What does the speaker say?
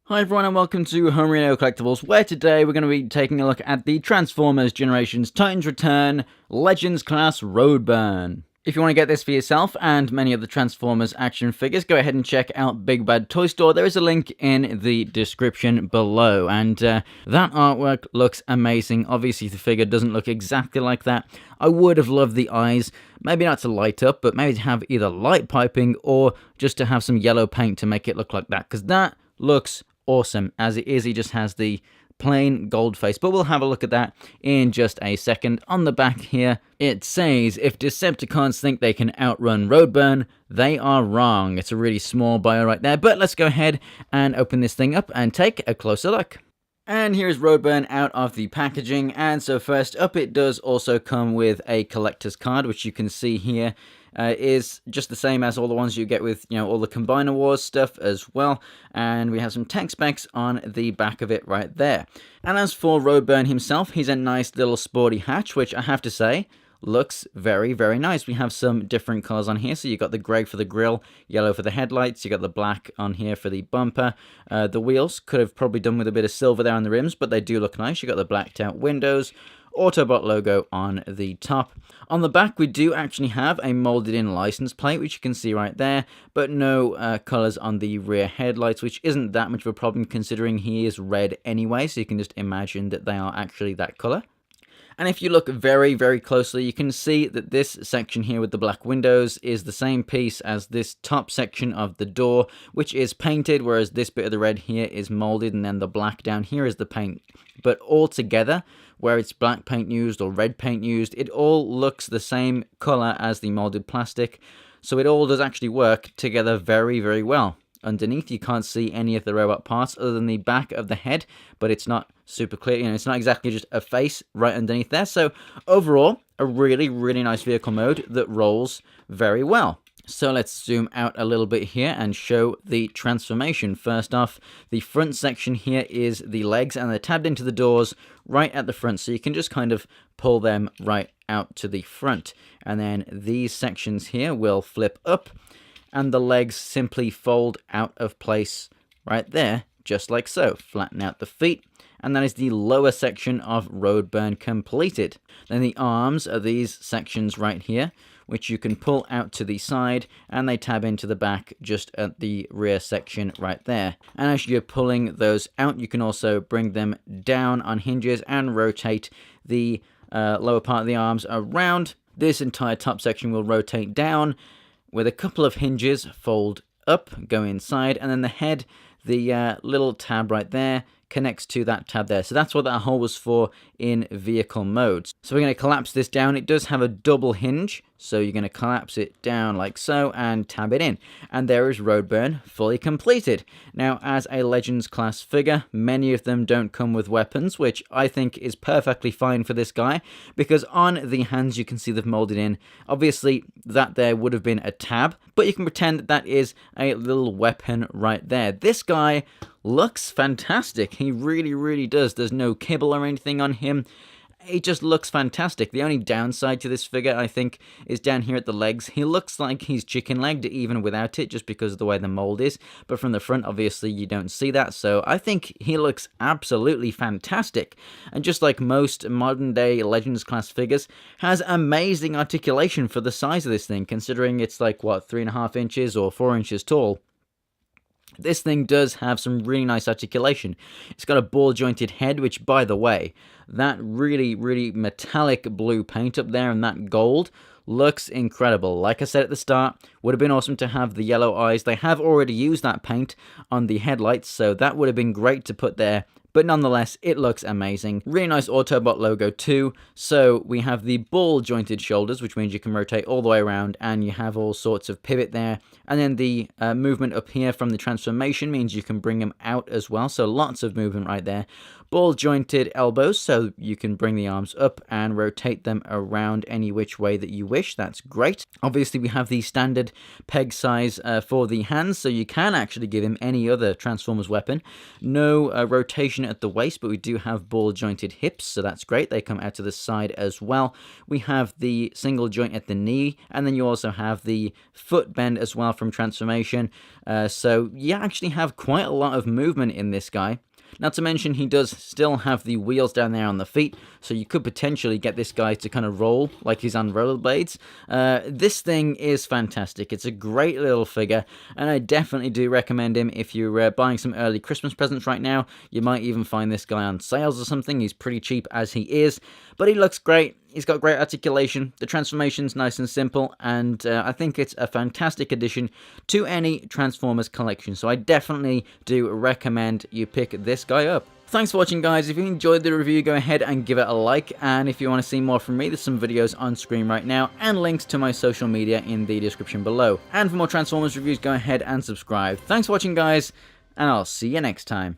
Hi everyone and welcome to Homerino Collectibles, where today we're going to be taking a look at the Transformers Generations Titans Return Legends Class Roadburn. If you want to get this for yourself and many of the Transformers action figures, go ahead and check out Big Bad Toy Store. There is a link in the description below, and that artwork looks amazing. Obviously the figure doesn't look exactly like that. I would have loved the eyes, maybe not to light up, but maybe to have either light piping or just to have some yellow paint to make it look like that, because that looks awesome. As it is, he just has the plain gold face, but we'll have a look at that in just a second. On the back here, it says, if Decepticons think they can outrun Roadburn, they are wrong. It's a really small bio right there, but let's go ahead and open this thing up and take a closer look. And here's Roadburn out of the packaging, and so first up it does also come with a collector's card, which you can see here is just the same as all the ones you get with, all the Combiner Wars stuff as well. And we have some tech specs on the back of it right there. And as for Roadburn himself, he's a nice little sporty hatch, which I have to say looks very, very nice. We have some different colors on here. So you got the gray for the grille, yellow for the headlights. You got the black on here for the bumper. The wheels could have probably done with a bit of silver there on the rims, but they do look nice. You got the blacked out windows. Autobot logo on the top. On the back, we do actually have a molded in license plate, which you can see right there, but no colors on the rear headlights, which isn't that much of a problem considering he is red anyway, so you can just imagine that they are actually that color. And if you look very, very closely, you can see that this section here with the black windows is the same piece as this top section of the door, which is painted, whereas this bit of the red here is molded, and then the black down here is the paint. But all together, where it's black paint used or red paint used, it all looks the same color as the molded plastic. So it all does actually work together very, very well. Underneath, you can't see any of the robot parts other than the back of the head, but it's not super clear. It's not exactly just a face right underneath there. So overall, a really, really nice vehicle mode that rolls very well. So let's zoom out a little bit here and show the transformation. First off, the front section here is the legs, and they're tabbed into the doors right at the front, so you can just kind of pull them right out to the front. And then these sections here will flip up, and the legs simply fold out of place right there, just like so. Flatten out the feet, and that is the lower section of Roadburn completed. Then the arms are these sections right here, which you can pull out to the side, and they tab into the back just at the rear section right there. And as you're pulling those out, you can also bring them down on hinges and rotate the lower part of the arms around. This entire top section will rotate down with a couple of hinges, fold up, go inside, and then the head, the little tab right there, connects to that tab there. So that's what that hole was for in vehicle modes. So we're going to collapse this down. It does have a double hinge, so you're going to collapse it down like so and tab it in. And there is Roadburn fully completed. Now, as a Legends class figure, many of them don't come with weapons, which I think is perfectly fine for this guy, because on the hands you can see they've molded in. Obviously, that there would have been a tab, but you can pretend that that is a little weapon right there. This guy looks fantastic. He really, really does. There's no kibble or anything on him. He just looks fantastic. The only downside to this figure, I think, is down here at the legs. He looks like he's chicken-legged even without it, just because of the way the mold is. But from the front, obviously, you don't see that. So I think he looks absolutely fantastic. And just like most modern-day Legends class figures, has amazing articulation for the size of this thing, considering it's like, what, 3.5 inches or 4 inches tall. This thing does have some really nice articulation. It's got a ball-jointed head, which, by the way, that really, really metallic blue paint up there and that gold looks incredible. Like I said at the start, would have been awesome to have the yellow eyes. They have already used that paint on the headlights, so that would have been great to put there. But nonetheless, it looks amazing. Really nice Autobot logo too. So we have the ball jointed shoulders, which means you can rotate all the way around, and you have all sorts of pivot there. And then the movement up here from the transformation means you can bring them out as well. So lots of movement right there. Ball jointed elbows, so you can bring the arms up and rotate them around any which way that you wish. That's great. Obviously, we have the standard peg size for the hands, so you can actually give him any other Transformers weapon. No rotation joint at the waist, but we do have ball jointed hips, so that's great. They come out to the side as well. We have the single joint at the knee, and then you also have the foot bend as well from transformation. So you actually have quite a lot of movement in this guy. Not to mention, he does still have the wheels down there on the feet, so you could potentially get this guy to kind of roll like he's on rollerblades. This thing is fantastic. It's a great little figure, and I definitely do recommend him if you're buying some early Christmas presents right now. You might even find this guy on sales or something. He's pretty cheap as he is, but he looks great. He's got great articulation, the transformation's nice and simple, and I think it's a fantastic addition to any Transformers collection, so I definitely do recommend you pick this guy up. Thanks for watching, guys. If you enjoyed the review, go ahead and give it a like, and if you want to see more from me, there's some videos on screen right now, and links to my social media in the description below. And for more Transformers reviews, go ahead and subscribe. Thanks for watching, guys, and I'll see you next time.